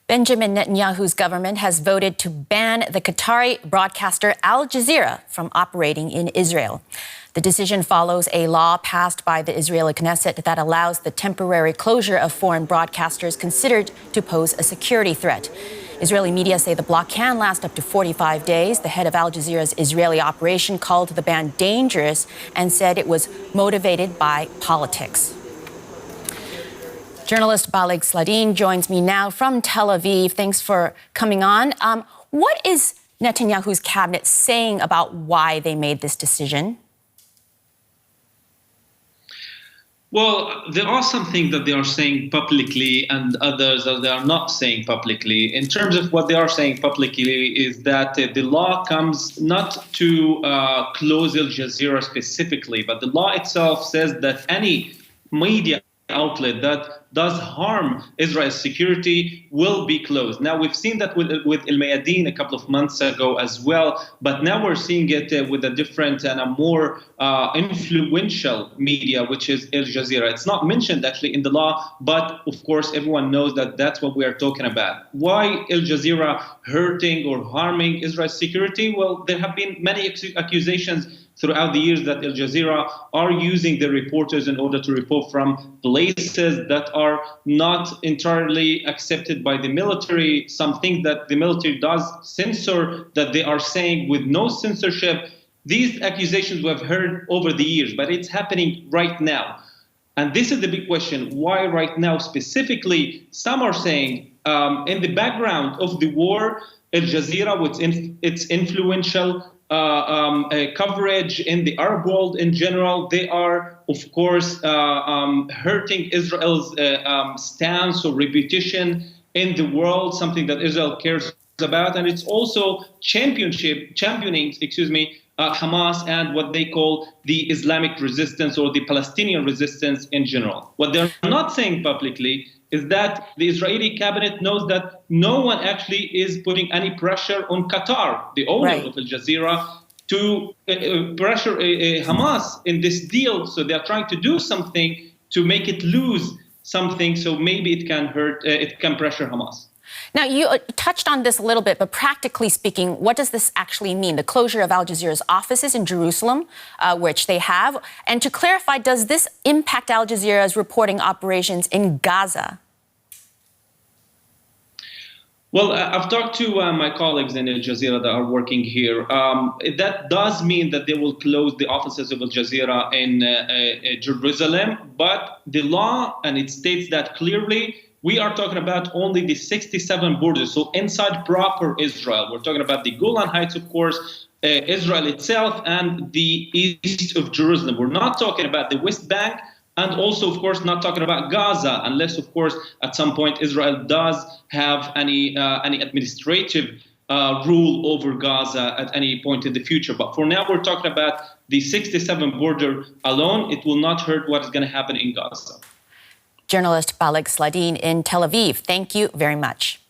Benjamin Netanyahu's government has voted to ban the Qatari broadcaster Al Jazeera from operating in Israel. The decision follows a law passed by the Israeli Knesset that allows the temporary closure of foreign broadcasters considered to pose a security threat. Israeli media say the block can last up to 45 days. The head of Al Jazeera's Israeli operation called the ban dangerous and said it was motivated by politics. Journalist Balig Sladeen joins me now from Tel Aviv. Thanks for coming on. What is Netanyahu's cabinet saying about why they made this decision? Well, there are some things that they are saying publicly and others that they are not saying publicly. In terms of what they are saying publicly is that the law comes not to close Al Jazeera specifically, but the law itself says that any media outlet that does harm Israel's security will be closed. Now, we've seen that with Al Mayadeen a couple of months ago as well, but now we're seeing it with a different and a more influential media, which is Al Jazeera. It's not mentioned actually in the law, but of course everyone knows that that's what we are talking about. Why Al Jazeera hurting or harming Israel's security? Well, there have been many accusations throughout the years that Al Jazeera are using their reporters in order to report from places that are not entirely accepted by the military, something that the military does censor, that they are saying with no censorship. These accusations we have heard over the years, but it's happening right now. And this is the big question. Why right now specifically? Some are saying in the background of the war, Al Jazeera, with its influential coverage in the Arab world in general, they are, of course, hurting Israel's stance or reputation in the world, something that Israel cares about. And it's also championing, Hamas and what they call the Islamic resistance or the Palestinian resistance in general. What they're not saying publicly is that the Israeli cabinet knows that no one actually is putting any pressure on Qatar, the owner of Al Jazeera, to pressure Hamas in this deal. So they're trying to do something to make it lose something, so maybe it can hurt, it can pressure Hamas. Now, you touched on this a little bit, but practically speaking, what does this actually mean? The closure of Al Jazeera's offices in Jerusalem, which they have. And to clarify, does this impact Al Jazeera's reporting operations in Gaza? Well, I've talked to my colleagues in Al Jazeera that are working here. That does mean that they will close the offices of Al Jazeera in Jerusalem. But the law, and it states that clearly, we are talking about only the 67 borders, so inside proper Israel. We're talking about the Golan Heights, of course, Israel itself, and the east of Jerusalem. We're not talking about the West Bank, and also, of course, not talking about Gaza, unless, of course, at some point Israel does have any administrative rule over Gaza at any point in the future. But for now, we're talking about the 67 border alone. It will not hurt what is going to happen in Gaza. Journalist Balig Sladeen in Tel Aviv, thank you very much.